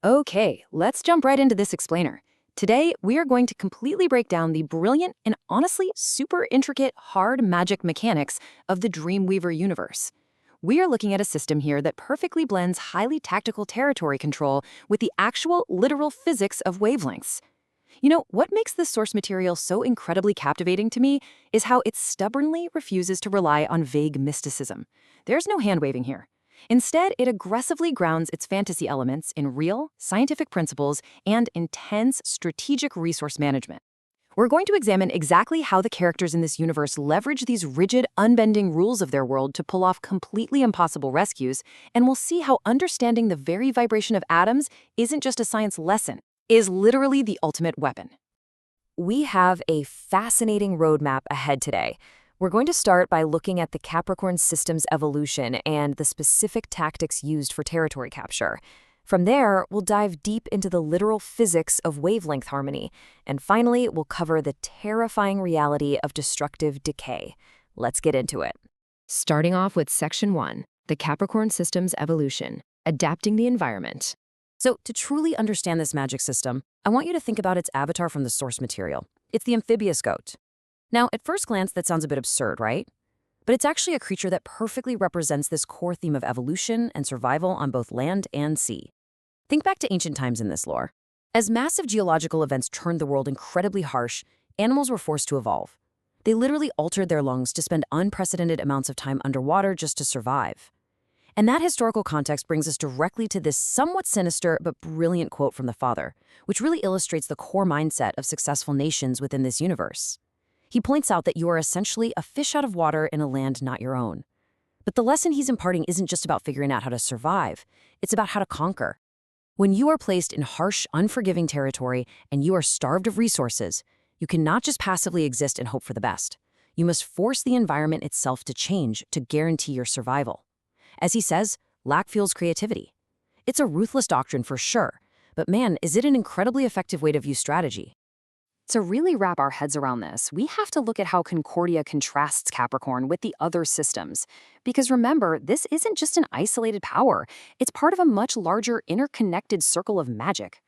Okay, let's jump right into this explainer. Today, we are going to completely break down the brilliant and honestly super intricate hard magic mechanics of the Dreamweaver universe. We are looking at a system here that perfectly blends highly tactical territory control with the actual literal physics of wavelengths. What makes this source material so incredibly captivating to me is how it stubbornly refuses to rely on vague mysticism. There's no hand-waving here. Instead, it aggressively grounds its fantasy elements in real, scientific principles and intense strategic resource management. We're going to examine exactly how the characters in this universe leverage these rigid, unbending rules of their world to pull off completely impossible rescues, and we'll see how understanding the very vibration of atoms isn't just a science lesson, is literally the ultimate weapon. We have a fascinating roadmap ahead today. We're going to start by looking at the Capricorn system's evolution and the specific tactics used for territory capture. From there, we'll dive deep into the literal physics of wavelength harmony. And finally, we'll cover the terrifying reality of destructive decay. Let's get into it. Starting off with Section 1, the Capricorn system's evolution, adapting the environment. So, to truly understand this magic system, I want you to think about its avatar from the source material. It's the amphibious goat. Now, at first glance, that sounds a bit absurd, right? But it's actually a creature that perfectly represents this core theme of evolution and survival on both land and sea. Think back to ancient times in this lore. As massive geological events turned the world incredibly harsh, animals were forced to evolve. They literally altered their lungs to spend unprecedented amounts of time underwater just to survive. And that historical context brings us directly to this somewhat sinister but brilliant quote from the father, which really illustrates the core mindset of successful nations within this universe. He points out that you are essentially a fish out of water in a land not your own. But the lesson he's imparting isn't just about figuring out how to survive, it's about how to conquer. When you are placed in harsh, unforgiving territory and you are starved of resources, you cannot just passively exist and hope for the best. You must force the environment itself to change to guarantee your survival. As he says, lack fuels creativity. It's a ruthless doctrine for sure, but man, is it an incredibly effective way to view strategy. To really wrap our heads around this, we have to look at how Concordia contrasts Capricorn with the other systems. Because remember, this isn't just an isolated power, it's part of a much larger interconnected circle of magic.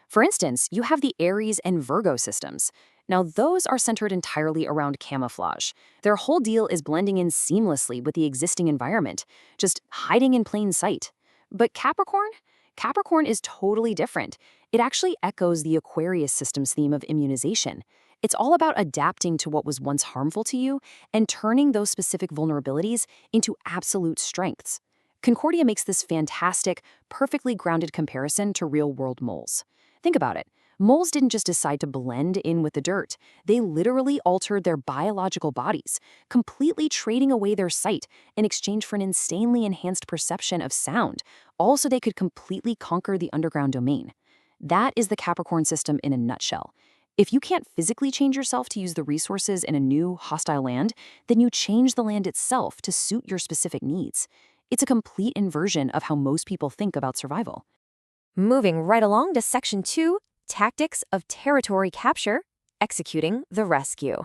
For instance, you have the Aries and Virgo systems. Now, those are centered entirely around camouflage. Their whole deal is blending in seamlessly with the existing environment, just hiding in plain sight. But Capricorn? Capricorn is totally different. It actually echoes the Aquarius system's theme of immunization. It's all about adapting to what was once harmful to you and turning those specific vulnerabilities into absolute strengths. Concordia makes this fantastic, perfectly grounded comparison to real-world moles. Think about it. Moles didn't just decide to blend in with the dirt. They literally altered their biological bodies, completely trading away their sight in exchange for an insanely enhanced perception of sound, all so they could completely conquer the underground domain. That is the Capricorn system in a nutshell. If you can't physically change yourself to use the resources in a new, hostile land, then you change the land itself to suit your specific needs. It's a complete inversion of how most people think about survival. Moving right along to Section 2, Tactics of Territory Capture, Executing the Rescue.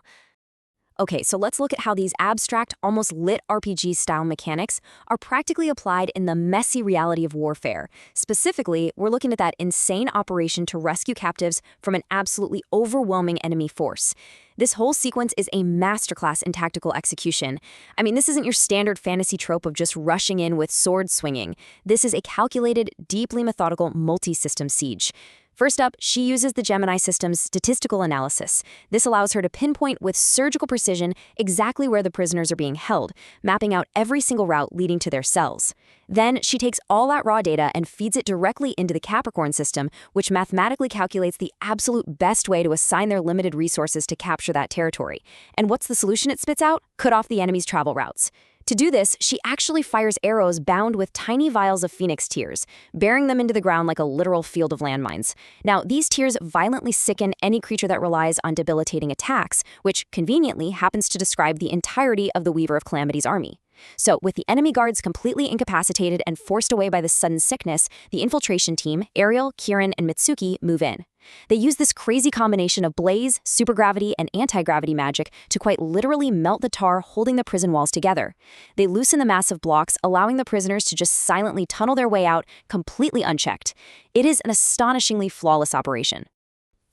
Okay, so let's look at how these abstract, almost lit RPG-style mechanics are practically applied in the messy reality of warfare. Specifically, we're looking at that insane operation to rescue captives from an absolutely overwhelming enemy force. This whole sequence is a masterclass in tactical execution. I mean, this isn't your standard fantasy trope of just rushing in with sword swinging. This is a calculated, deeply methodical, multi-system siege. First up, she uses the Gemini system's statistical analysis. This allows her to pinpoint with surgical precision exactly where the prisoners are being held, mapping out every single route leading to their cells. Then, she takes all that raw data and feeds it directly into the Capricorn system, which mathematically calculates the absolute best way to assign their limited resources to capture that territory. And what's the solution it spits out? Cut off the enemy's travel routes. To do this, she actually fires arrows bound with tiny vials of phoenix tears, burying them into the ground like a literal field of landmines. Now, these tears violently sicken any creature that relies on debilitating attacks, which conveniently happens to describe the entirety of the Weaver of Calamity's army. So, with the enemy guards completely incapacitated and forced away by the sudden sickness, the infiltration team, Ariel, Kieran, and Mitsuki, move in. They use this crazy combination of blaze, supergravity, and anti-gravity magic to quite literally melt the tar holding the prison walls together. They loosen the massive blocks, allowing the prisoners to just silently tunnel their way out, completely unchecked. It is an astonishingly flawless operation.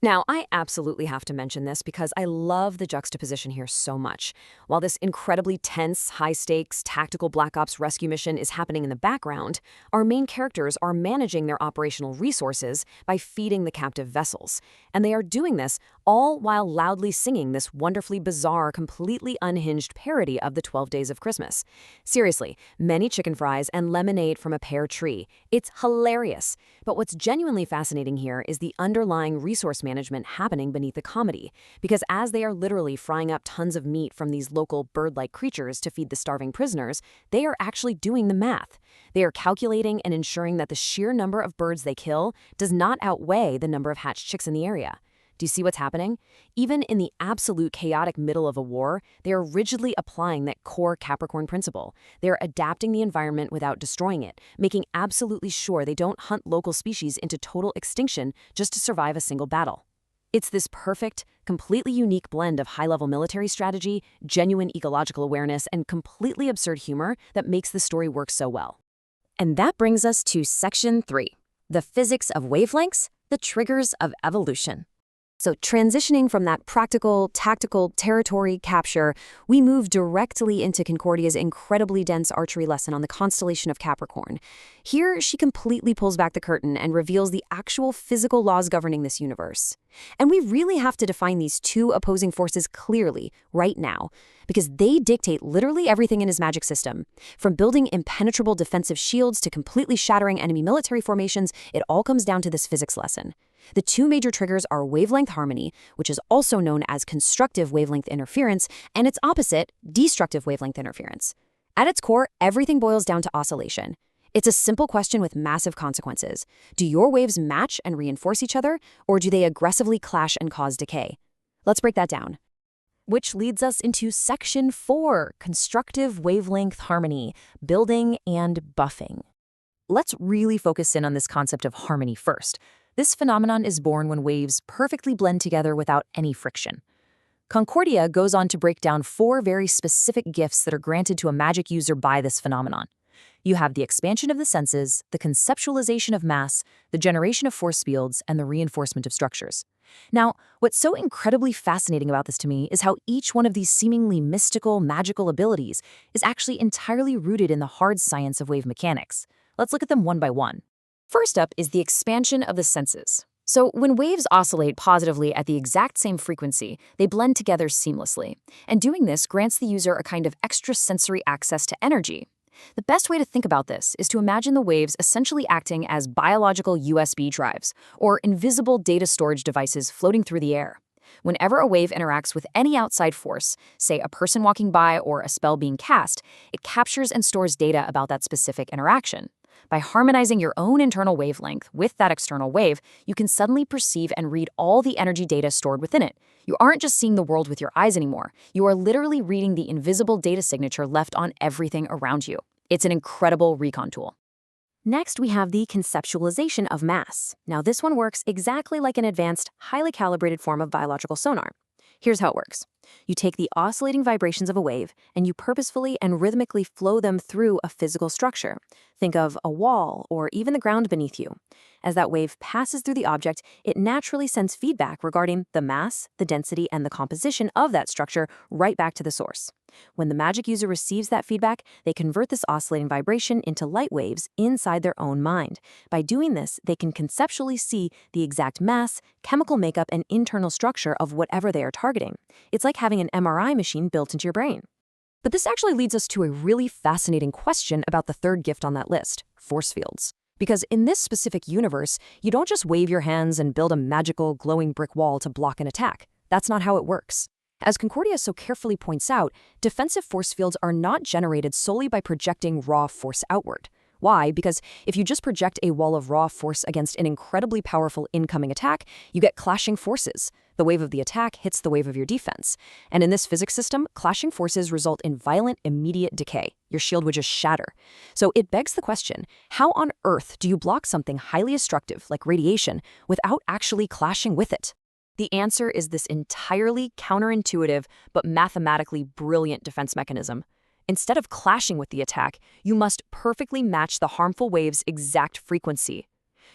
Now, I absolutely have to mention this because I love the juxtaposition here so much. While this incredibly tense, high-stakes, tactical Black Ops rescue mission is happening in the background, our main characters are managing their operational resources by feeding the captive vessels. And they are doing this all while loudly singing this wonderfully bizarre, completely unhinged parody of the 12 Days of Christmas. Seriously, many chicken fries and lemonade from a pear tree. It's hilarious. But what's genuinely fascinating here is the underlying resource management happening beneath the comedy, because as they are literally frying up tons of meat from these local bird-like creatures to feed the starving prisoners, they are actually doing the math. They are calculating and ensuring that the sheer number of birds they kill does not outweigh the number of hatched chicks in the area. Do you see what's happening? Even in the absolute chaotic middle of a war, they are rigidly applying that core Capricorn principle. They are adapting the environment without destroying it, making absolutely sure they don't hunt local species into total extinction just to survive a single battle. It's this perfect, completely unique blend of high-level military strategy, genuine ecological awareness, and completely absurd humor that makes the story work so well. And that brings us to Section 3, the physics of wavelengths, the triggers of evolution. So transitioning from that practical, tactical territory capture, we move directly into Concordia's incredibly dense archery lesson on the constellation of Capricorn. Here, she completely pulls back the curtain and reveals the actual physical laws governing this universe. And we really have to define these two opposing forces clearly right now, because they dictate literally everything in his magic system. From building impenetrable defensive shields to completely shattering enemy military formations, it all comes down to this physics lesson. The two major triggers are wavelength harmony, which is also known as constructive wavelength interference, and its opposite, destructive wavelength interference. At its core, everything boils down to oscillation. It's a simple question with massive consequences. Do your waves match and reinforce each other, or do they aggressively clash and cause decay? Let's break that down. Which leads us into Section 4, constructive wavelength harmony, building and buffing. Let's really focus in on this concept of harmony first. This phenomenon is born when waves perfectly blend together without any friction. Concordia goes on to break down 4 very specific gifts that are granted to a magic user by this phenomenon. You have the expansion of the senses, the conceptualization of mass, the generation of force fields, and the reinforcement of structures. Now, what's so incredibly fascinating about this to me is how each one of these seemingly mystical, magical abilities is actually entirely rooted in the hard science of wave mechanics. Let's look at them one by one. First up is the expansion of the senses. So when waves oscillate positively at the exact same frequency, they blend together seamlessly. And doing this grants the user a kind of extrasensory access to energy. The best way to think about this is to imagine the waves essentially acting as biological USB drives, or invisible data storage devices floating through the air. Whenever a wave interacts with any outside force, say a person walking by or a spell being cast, it captures and stores data about that specific interaction. By harmonizing your own internal wavelength with that external wave, you can suddenly perceive and read all the energy data stored within it. You aren't just seeing the world with your eyes anymore. You are literally reading the invisible data signature left on everything around you. It's an incredible recon tool. Next, we have the conceptualization of mass. Now, this one works exactly like an advanced, highly calibrated form of biological sonar. Here's how it works. You take the oscillating vibrations of a wave and you purposefully and rhythmically flow them through a physical structure. Think of a wall or even the ground beneath you. As that wave passes through the object, it naturally sends feedback regarding the mass, the density, and the composition of that structure right back to the source. When the magic user receives that feedback, they convert this oscillating vibration into light waves inside their own mind. By doing this, they can conceptually see the exact mass, chemical makeup, and internal structure of whatever they are targeting. It's like having an MRI machine built into your brain. But this actually leads us to a really fascinating question about the third gift on that list, force fields. Because in this specific universe, you don't just wave your hands and build a magical, glowing brick wall to block an attack. That's not how it works. As Concordia so carefully points out, defensive force fields are not generated solely by projecting raw force outward. Why? Because if you just project a wall of raw force against an incredibly powerful incoming attack, you get clashing forces. The wave of the attack hits the wave of your defense. And in this physics system, clashing forces result in violent, immediate decay. Your shield would just shatter. So it begs the question, how on earth do you block something highly destructive, like radiation, without actually clashing with it? The answer is this entirely counterintuitive but mathematically brilliant defense mechanism. Instead of clashing with the attack, you must perfectly match the harmful wave's exact frequency.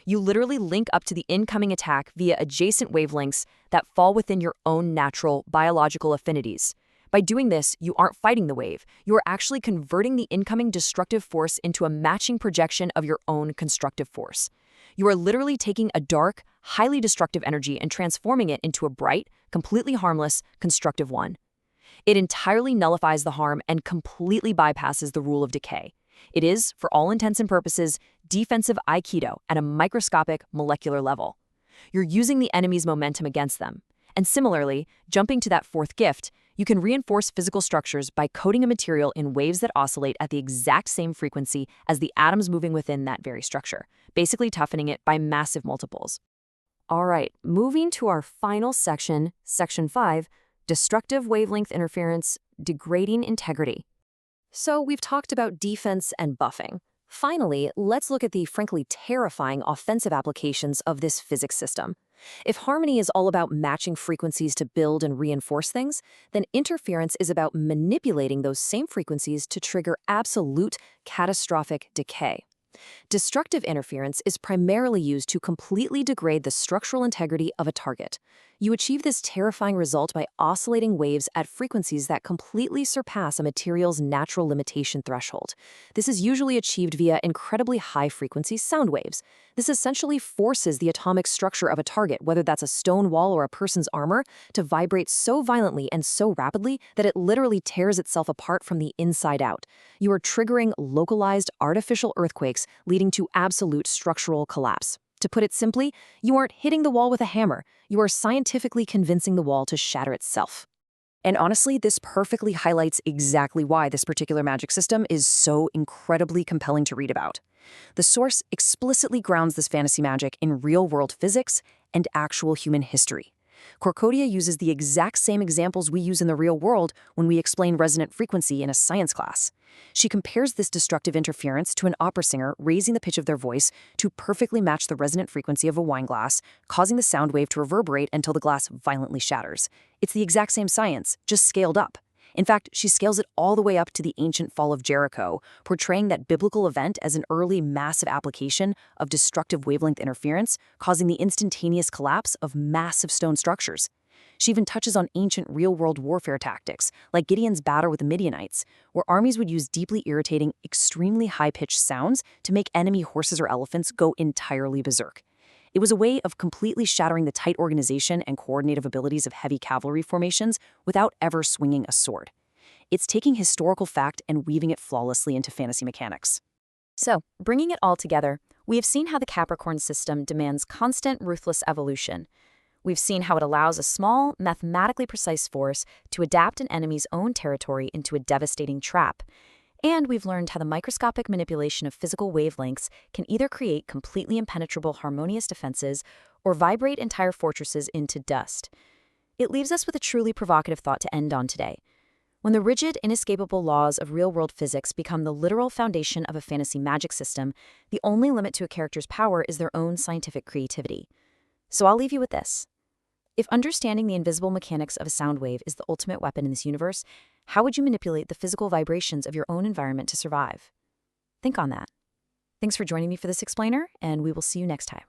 You literally link up to the incoming attack via adjacent wavelengths that fall within your own natural biological affinities. By doing this, you aren't fighting the wave. You are actually converting the incoming destructive force into a matching projection of your own constructive force. You are literally taking a dark, highly destructive energy and transforming it into a bright, completely harmless, constructive one. It entirely nullifies the harm and completely bypasses the rule of decay. It is, for all intents and purposes, defensive Aikido at a microscopic molecular level. You're using the enemy's momentum against them. And similarly, jumping to that fourth gift, you can reinforce physical structures by coating a material in waves that oscillate at the exact same frequency as the atoms moving within that very structure, basically toughening it by massive multiples. All right, moving to our final section, Section 5, Destructive wavelength interference, degrading integrity. So we've talked about defense and buffing. Finally, let's look at the frankly terrifying offensive applications of this physics system. If harmony is all about matching frequencies to build and reinforce things, then interference is about manipulating those same frequencies to trigger absolute catastrophic decay. Destructive interference is primarily used to completely degrade the structural integrity of a target. You achieve this terrifying result by oscillating waves at frequencies that completely surpass a material's natural limitation threshold. This is usually achieved via incredibly high-frequency sound waves. This essentially forces the atomic structure of a target, whether that's a stone wall or a person's armor, to vibrate so violently and so rapidly that it literally tears itself apart from the inside out. You are triggering localized artificial earthquakes, leading to absolute structural collapse. To put it simply, you aren't hitting the wall with a hammer, you are scientifically convincing the wall to shatter itself. And honestly, this perfectly highlights exactly why this particular magic system is so incredibly compelling to read about. The source explicitly grounds this fantasy magic in real-world physics and actual human history. Corcodia uses the exact same examples we use in the real world when we explain resonant frequency in a science class. She compares this destructive interference to an opera singer raising the pitch of their voice to perfectly match the resonant frequency of a wine glass, causing the sound wave to reverberate until the glass violently shatters. It's the exact same science, just scaled up. In fact, she scales it all the way up to the ancient fall of Jericho, portraying that biblical event as an early massive application of destructive wavelength interference, causing the instantaneous collapse of massive stone structures. She even touches on ancient real-world warfare tactics, like Gideon's battle with the Midianites, where armies would use deeply irritating, extremely high-pitched sounds to make enemy horses or elephants go entirely berserk. It was a way of completely shattering the tight organization and coordinative abilities of heavy cavalry formations without ever swinging a sword. It's taking historical fact and weaving it flawlessly into fantasy mechanics. So, bringing it all together, we have seen how the Capricorn system demands constant, ruthless evolution. We've seen how it allows a small, mathematically precise force to adapt an enemy's own territory into a devastating trap. And we've learned how the microscopic manipulation of physical wavelengths can either create completely impenetrable harmonious defenses or vibrate entire fortresses into dust. It leaves us with a truly provocative thought to end on today. When the rigid, inescapable laws of real-world physics become the literal foundation of a fantasy magic system, the only limit to a character's power is their own scientific creativity. So I'll leave you with this. If understanding the invisible mechanics of a sound wave is the ultimate weapon in this universe, how would you manipulate the physical vibrations of your own environment to survive? Think on that. Thanks for joining me for this explainer, and we will see you next time.